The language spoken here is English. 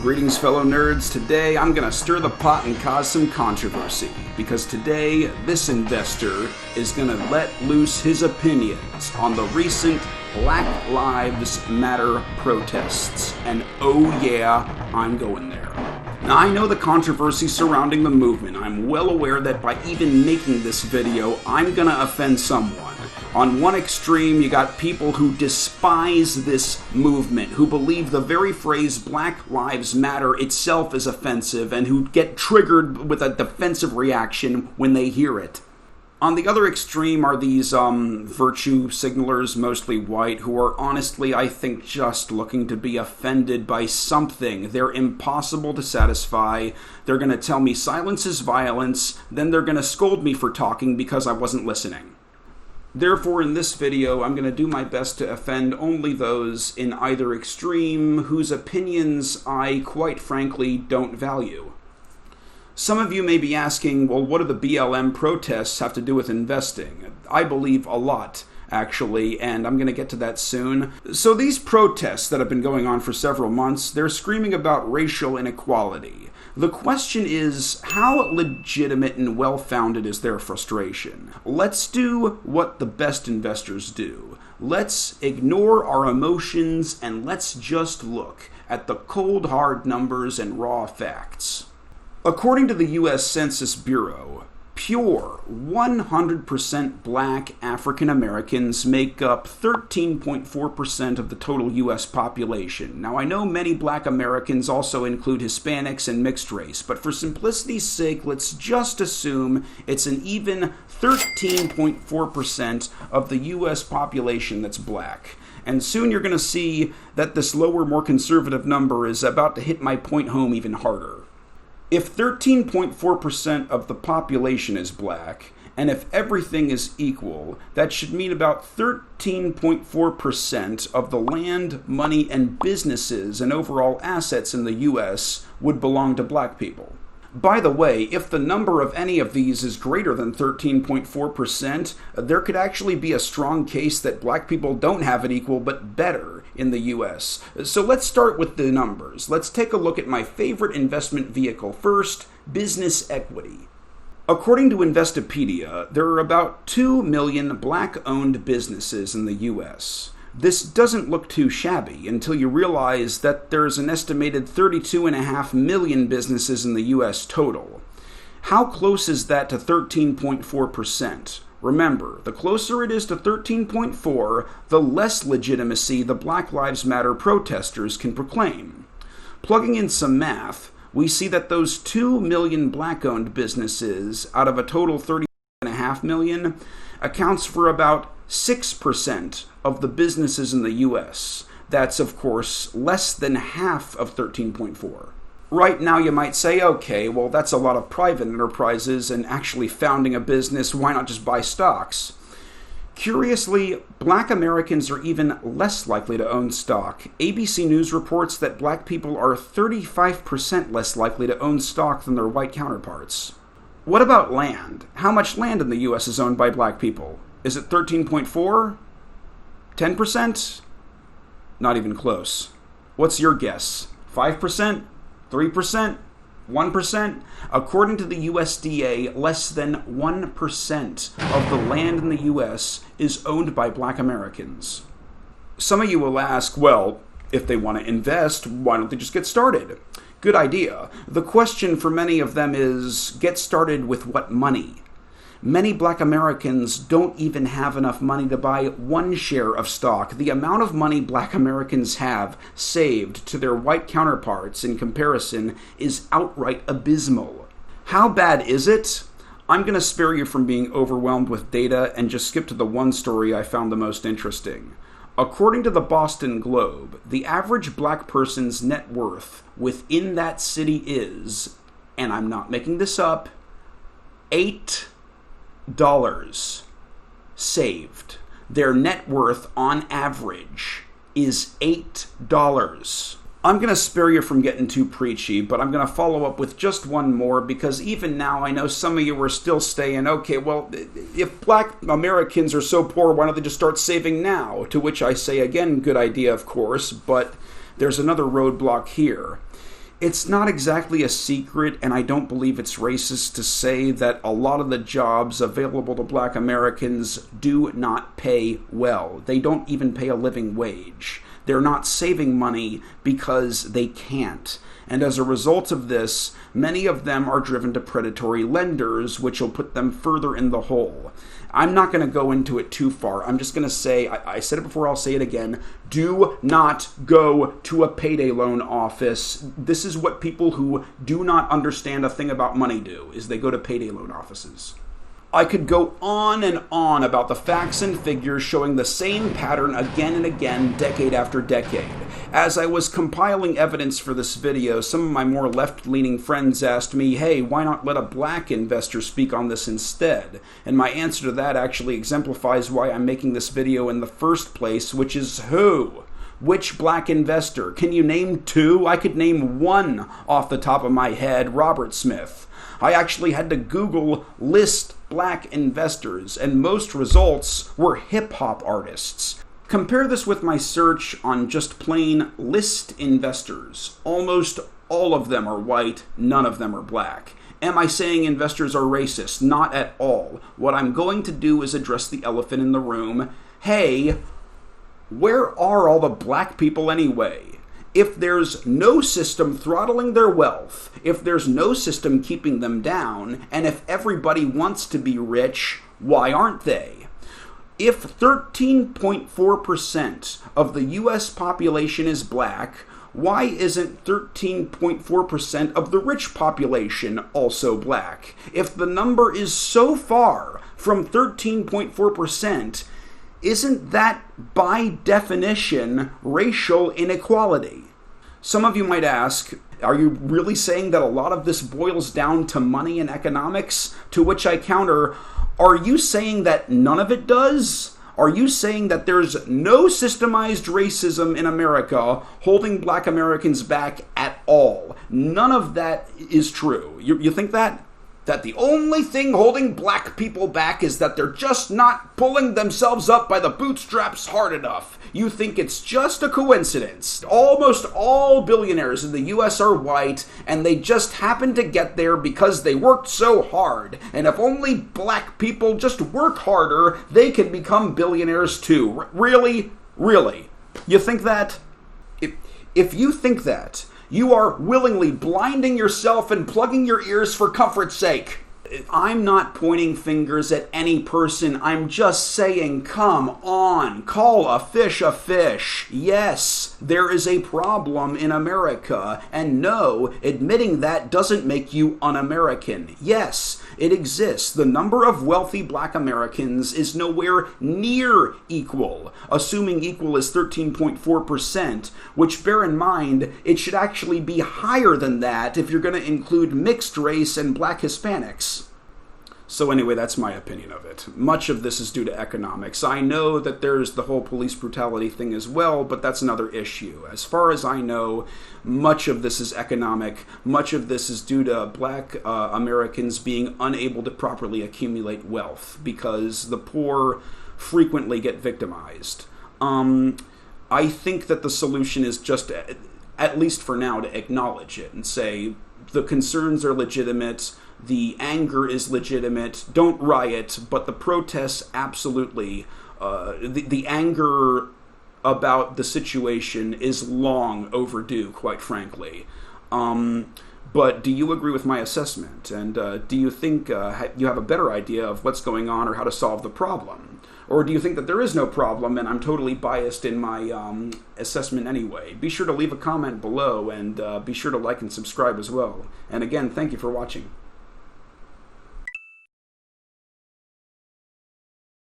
Greetings, fellow nerds. Today I'm going to stir the pot and cause some controversy, because today this investor is going to let loose his opinions on the recent Black Lives Matter protests. And oh yeah, I'm going there. Now, I know the controversy surrounding the movement. I'm well aware that by even making this video, I'm going to offend someone. On one extreme, you got people who despise this movement, who believe the very phrase Black Lives Matter itself is offensive, and who get triggered with a defensive reaction when they hear it. On the other extreme are these virtue signalers, mostly white, who are honestly, I think, just looking to be offended by something. They're impossible to satisfy. They're going to tell me silence is violence, then they're going to scold me for talking because I wasn't listening. Therefore, in this video, I'm going to do my best to offend only those in either extreme whose opinions I, quite frankly, don't value. Some of you may be asking, well, what do the BLM protests have to do with investing? I believe a lot, actually, and I'm going to get to that soon. So these protests that have been going on for several months, they're screaming about racial inequality. The question is, how legitimate and well-founded is their frustration? Let's do what the best investors do. Let's ignore our emotions and let's just look at the cold, hard numbers and raw facts. According to the U.S. Census Bureau, pure 100% black African Americans make up 13.4% of the total U.S. population. Now, I know many black Americans also include Hispanics and mixed race, but for simplicity's sake, let's just assume it's an even 13.4% of the U.S. population that's black. And soon you're going to see that this lower, more conservative number is about to hit my point home even harder. If 13.4% of the population is black, and if everything is equal, that should mean about 13.4% of the land, money, and businesses and overall assets in the U.S. would belong to black people. By the way, if the number of any of these is greater than 13.4%, there could actually be a strong case that black people don't have it equal but better in the US. So let's start with the numbers. Let's take a look at my favorite investment vehicle first, business equity. According to Investopedia, there are about 2 million black-owned businesses in the US. This doesn't look too shabby until you realize that there's an estimated 32.5 million businesses in the US total. How close is that to 13.4%? Remember, the closer it is to 13.4, the less legitimacy the Black Lives Matter protesters can proclaim. Plugging in some math, we see that those 2 million black-owned businesses out of a total 30.5 million accounts for about 6% of the businesses in the U.S. That's, of course, less than half of 13.4. Right now you might say, okay, well that's a lot of private enterprises and actually founding a business, why not just buy stocks? Curiously, black Americans are even less likely to own stock. ABC News reports that black people are 35% less likely to own stock than their white counterparts. What about land? How much land in the U.S. is owned by black people? Is it 13.4? 10%? Not even close. What's your guess? 5%? 3%? 1%? According to the USDA, less than 1% of the land in the U.S. is owned by black Americans. Some of you will ask, well, if they want to invest, why don't they just get started? Good idea. The question for many of them is, get started with what money? Many black Americans don't even have enough money to buy one share of stock. The amount of money black Americans have saved to their white counterparts in comparison is outright abysmal. How bad is it? I'm going to spare you from being overwhelmed with data and just skip to the one story I found the most interesting. According to the Boston Globe, the average black person's net worth within that city is, and I'm not making this up, $8 saved. Their net worth on average is $8. I'm going to spare you from getting too preachy, but I'm going to follow up with just one more, because even now I know some of you are still staying, okay, well, if black Americans are so poor, why don't they just start saving now? To which I say again, good idea, of course, but there's another roadblock here. It's not exactly a secret, and I don't believe it's racist to say that a lot of the jobs available to black Americans do not pay well. They don't even pay a living wage. They're not saving money because they can't. And as a result of this, many of them are driven to predatory lenders, which will put them further in the hole. I'm not going to go into it too far. I'm just going to say, I said it before, I'll say it again, do not go to a payday loan office. This is what people who do not understand a thing about money do, is they go to payday loan offices. I could go on and on about the facts and figures showing the same pattern again and again, decade after decade. As I was compiling evidence for this video, some of my more left-leaning friends asked me, hey, why not let a black investor speak on this instead? And my answer to that actually exemplifies why I'm making this video in the first place, which is who? Which black investor? Can you name two? I could name one off the top of my head, Robert Smith. I actually had to Google list black investors, and most results were hip-hop artists. Compare this with my search on just plain list investors. Almost all of them are white, none of them are black. Am I saying investors are racist? Not at all. What I'm going to do is address the elephant in the room. Hey, where are all the black people anyway? If there's no system throttling their wealth, if there's no system keeping them down, and if everybody wants to be rich, why aren't they? If 13.4% of the US population is black, why isn't 13.4% of the rich population also black? If the number is so far from 13.4%, isn't that, by definition, racial inequality? Some of you might ask, are you really saying that a lot of this boils down to money and economics? To which I counter, are you saying that none of it does? Are you saying that there's no systemized racism in America holding black Americans back at all? None of that is true. You think that? That the only thing holding black people back is that they're just not pulling themselves up by the bootstraps hard enough. You think it's just a coincidence. Almost all billionaires in the US are white, and they just happen to get there because they worked so hard. And if only black people just work harder, they can become billionaires too. Really? Really? You think that? If you think that, you are willingly blinding yourself and plugging your ears for comfort's sake. I'm not pointing fingers at any person. I'm just saying, come on, call a fish a fish. Yes, there is a problem in America. And no, admitting that doesn't make you un-American. Yes, it exists. The number of wealthy black Americans is nowhere near equal. Assuming equal is 13.4%, which, bear in mind, it should actually be higher than that if you're going to include mixed race and black Hispanics. So anyway, that's my opinion of it. Much of this is due to economics. I know that there's the whole police brutality thing as well, but that's another issue. As far as I know, much of this is economic. Much of this is due to black Americans being unable to properly accumulate wealth because the poor frequently get victimized. I think that the solution is just, at least for now, to acknowledge it and say the concerns are legitimate. The anger is legitimate. Don't riot, but the protests absolutely. The anger about the situation is long overdue, quite frankly. But do you agree with my assessment? And do you think you have a better idea of what's going on or how to solve the problem? Or do you think that there is no problem and I'm totally biased in my assessment anyway? Be sure to leave a comment below and be sure to like and subscribe as well. And again, thank you for watching.